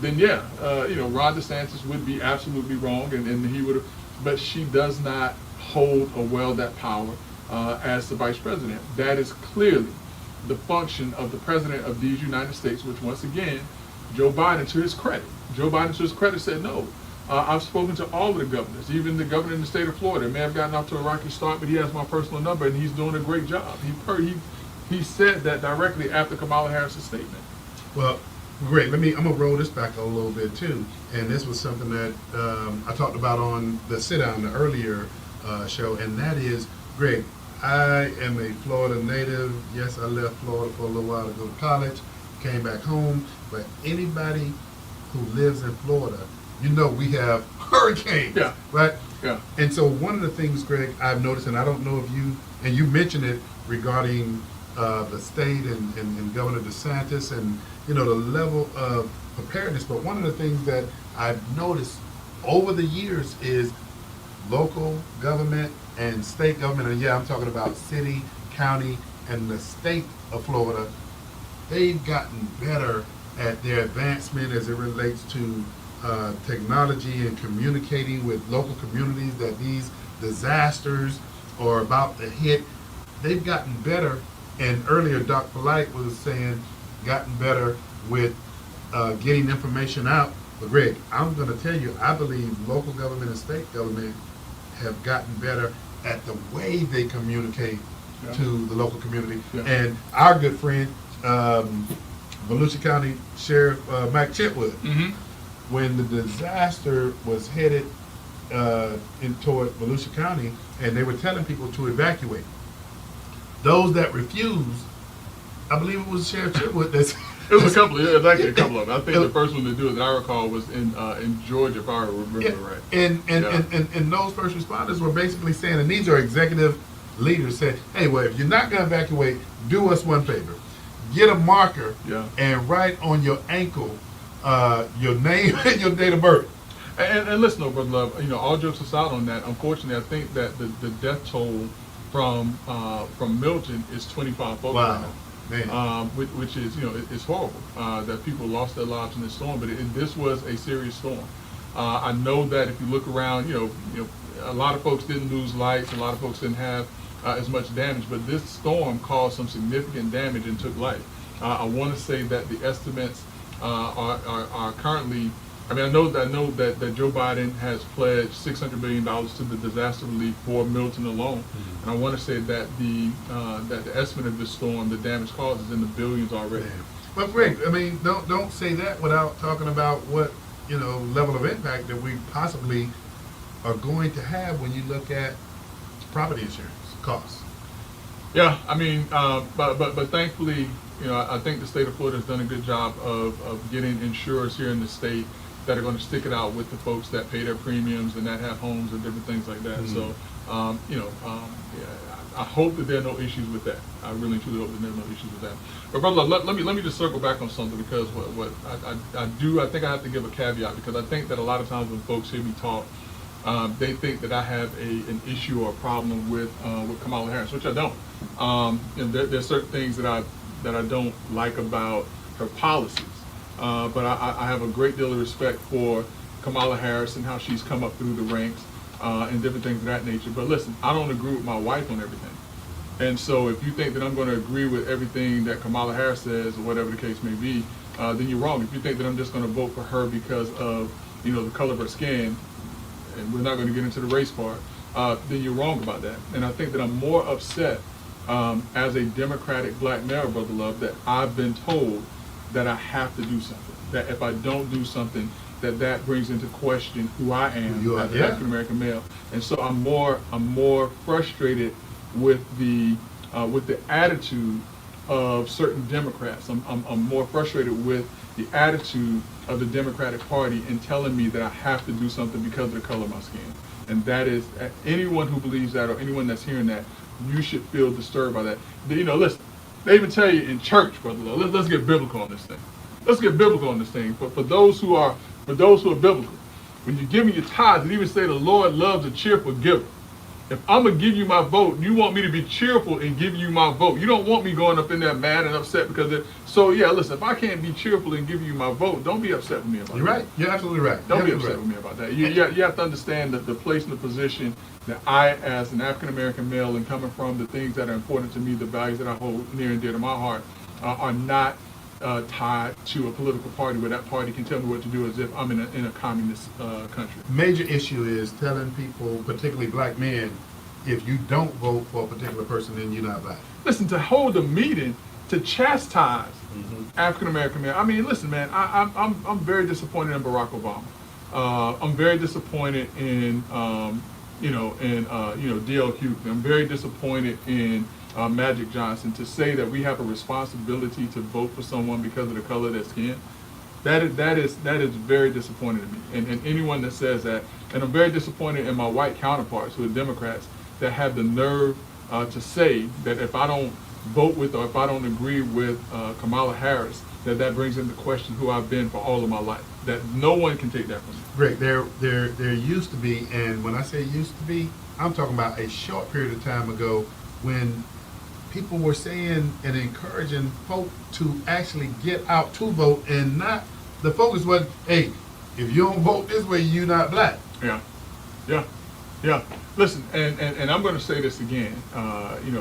then yeah, Ron DeSantis would be absolutely wrong, and he would have. But she does not hold or wield that power as the vice president. That is clearly the function of the president of these United States, which once again, Joe Biden, to his credit, said no. I've spoken to all of the governors, even the governor in the state of Florida. May have gotten off to a rocky start, but he has my personal number, and he's doing a great job. He said that directly after Kamala Harris' statement. Well, great. I'm gonna roll this back a little bit too. And this was something that I talked about on the sit down, the earlier show, and that is, Greg, I am a Florida native. Yes, I left Florida for a little while to go to college, came back home. But anybody who lives in Florida, we have hurricanes, Yeah. right? Yeah. And so one of the things, Greg, I've noticed, and I don't know if you mentioned it regarding the state and Governor DeSantis and, the level of preparedness. But one of the things that I've noticed over the years is local government and state government, and yeah, I'm talking about city, county, and the state of Florida. They've gotten better at their advancement as it relates to technology and communicating with local communities that these disasters are about to hit. They've gotten better, and earlier Doc Polite was saying, gotten better with getting information out. But Greg, I'm going to tell you, I believe local government and state government have gotten better at the way they communicate to the local community. Yeah. And our good friend, Volusia County Sheriff Mike Chitwood, when the disaster was headed toward Volusia County, and they were telling people to evacuate, those that refused, I believe it was Sheriff Chitwood that's It was actually a couple of them. I think the first one to do it that I recall was in Georgia, if I remember right. And those first responders were basically saying, and these are executive leaders, said, hey, well, if you're not going to evacuate, do us one favor. Get a marker and write on your ankle your name and your date of birth. And listen, though, Brother Love, all jokes aside on that, unfortunately, I think that the death toll from Milton is 25 folks right now. Man. Which is, it's horrible that people lost their lives in this storm, but this was a serious storm. I know that if you look around, a lot of folks didn't lose lights, a lot of folks didn't have as much damage, but this storm caused some significant damage and took life. I want to say that the estimates are currently, I know that Joe Biden has pledged $600 million to the disaster relief for Milton alone. And I want to say that the estimate of this storm, the damage caused, is in the billions already. But Greg, don't say that without talking about what level of impact that we possibly are going to have when you look at property insurance costs. Yeah, but thankfully, I think the state of Florida has done a good job of getting insurers here in the state that are going to stick it out with the folks that pay their premiums and that have homes and different things like that. So, I hope that there are no issues with that. I really truly hope that there are no issues with that. But brother, let me just circle back on something, because what I think I have to give a caveat, because I think that a lot of times when folks hear me talk, they think that I have an issue or a problem with Kamala Harris, which I don't. And there's certain things that I don't like about her policies. But I have a great deal of respect for Kamala Harris and how she's come up through the ranks and different things of that nature. But listen, I don't agree with my wife on everything. And so if you think that I'm going to agree with everything that Kamala Harris says, or whatever the case may be, then you're wrong. If you think that I'm just going to vote for her because of the color of her skin, and we're not going to get into the race part, then you're wrong about that. And I think that I'm more upset as a Democratic black male, Brother Love, that I've been told that I have to do something. That if I don't do something, that brings into question who I am as an African American male. And so I'm more frustrated with the attitude of certain Democrats. I'm more frustrated with the attitude of the Democratic Party in telling me that I have to do something because of the color of my skin. And that is, anyone who believes that or anyone that's hearing that, you should feel disturbed by that. Listen, they even tell you in church, Brother Love, let's get biblical on this thing. Let's get biblical on this thing. But for those who are biblical, when you're giving your tithes, it even say the Lord loves a cheerful giver. If I'm going to give you my vote, you want me to be cheerful in giving you my vote. You don't want me going up in there mad and upset because listen, if I can't be cheerful in giving you my vote, don't be upset with me about that. You're right. You're absolutely right. Don't be upset with me about that. You have to understand that the place and the position that I, as an African-American male, and coming from the things that are important to me, the values that I hold near and dear to my heart, are not tied to a political party where that party can tell me what to do as if I'm in a communist country. Major issue is telling people, particularly black men, if you don't vote for a particular person, then you're not black. Listen, to hold a meeting to chastise African American men. I mean, listen, man, I'm very disappointed in Barack Obama. I'm very disappointed in D.L. Hughley. I'm very disappointed in Magic Johnson. To say that we have a responsibility to vote for someone because of the color of their skin, that is very disappointing to me. And anyone that says that, and I'm very disappointed in my white counterparts who are Democrats that have the nerve to say that if I don't vote with or if I don't agree with Kamala Harris, that brings into question who I've been for all of my life. That no one can take that from me. Greg, there used to be, and when I say used to be, I'm talking about a short period of time ago when people were saying and encouraging folk to actually get out to vote, and not, the focus was, hey, if you don't vote this way, you're not black. Yeah. Listen, and I'm going to say this again.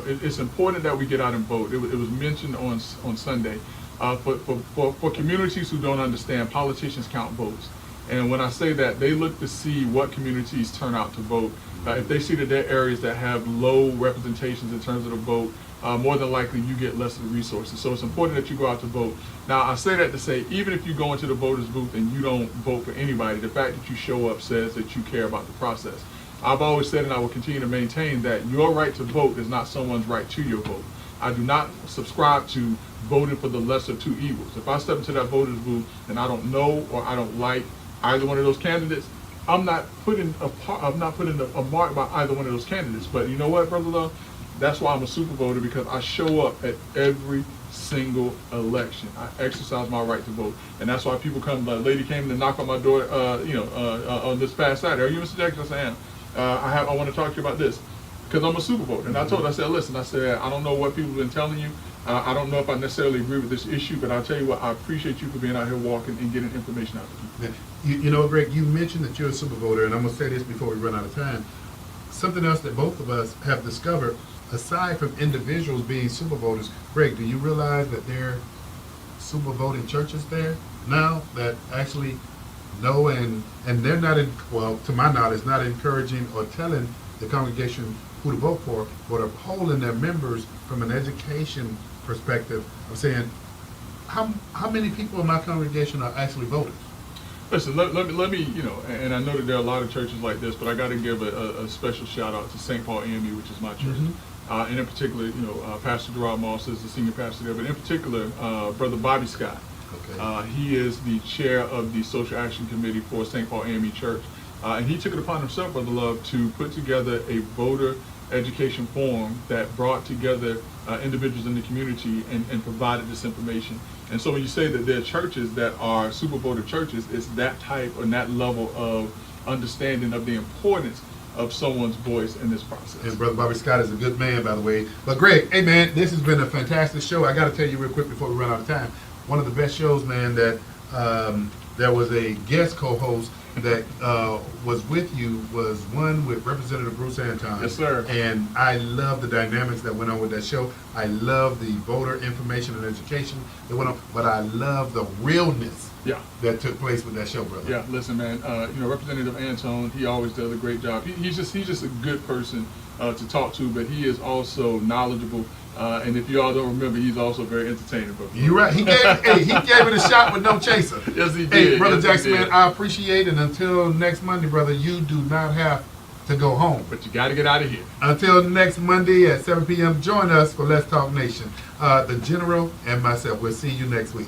It's important that we get out and vote. It was mentioned on Sunday. For communities who don't understand, politicians count votes. And when I say that, they look to see what communities turn out to vote. If they see that there are areas that have low representations in terms of the vote, more than likely you get less of the resources. So it's important that you go out to vote. Now, I say that to say, even if you go into the voters booth and you don't vote for anybody, the fact that you show up says that you care about the process. I've always said, and I will continue to maintain, that your right to vote is not someone's right to your vote. I do not subscribe to voting for the lesser of two evils. If I step into that voters booth and I don't know or I don't like either one of those candidates, I'm not putting a mark by either one of those candidates. But you know what, Brother Love? That's why I'm a super voter, because I show up at every single election. I exercise my right to vote, and that's why people come. A lady came to knock on my door, on this past Saturday. Are you Mr. Jackson? Yes, I am. I want to talk to you about this because I'm a super voter. And I told her, I said, listen, I don't know what people have been telling you. I don't know if I necessarily agree with this issue, but I'll tell you what, I appreciate you for being out here walking and getting information out to people. You know, Greg, you mentioned that you're a super voter, and I'm going to say this before we run out of time. Something else that both of us have discovered, aside from individuals being super voters, Greg, do you realize that there are super voting churches there now that actually know and they're not, to my knowledge, not encouraging or telling the congregation who to vote for, but are polling their members from an education perspective of saying, how many people in my congregation are actually voters? Listen, let me, and I know that there are a lot of churches like this, but I got to give a special shout out to St. Paul AME, which is my church. And in particular, Pastor Gerard Moss is the senior pastor there, but in particular, Brother Bobby Scott. Okay. He is the chair of the Social Action Committee for St. Paul AME Church. And he took it upon himself, Brother Love, to put together a voter education forum that brought together individuals in the community and provided this information. And so when you say that there are churches that are super voter churches, it's that type and that level of understanding of the importance of someone's voice in this process. And Brother Bobby Scott is a good man, by the way. But Greg, hey man, this has been a fantastic show. I got to tell you real quick before we run out of time, one of the best shows, man, that there was a guest co-host that was with you was one with Representative Bruce Anton. Yes, sir. And I love the dynamics that went on with that show. I love the voter information and education that went on, but I love the realness that took place with that show, brother. Yeah, listen, man. Representative Anton, he always does a great job. He's just a good person to talk to, but he is also knowledgeable. And if you all don't remember, he's also very entertaining. You're right. He gave it a shot with no chaser. Yes, he did. Hey, Brother yes, Jackson, man, I appreciate it. And until next Monday, brother, you do not have to go home. But you got to get out of here. Until next Monday at 7 p.m., join us for Let's Talk Nation. The General and myself, we'll see you next week.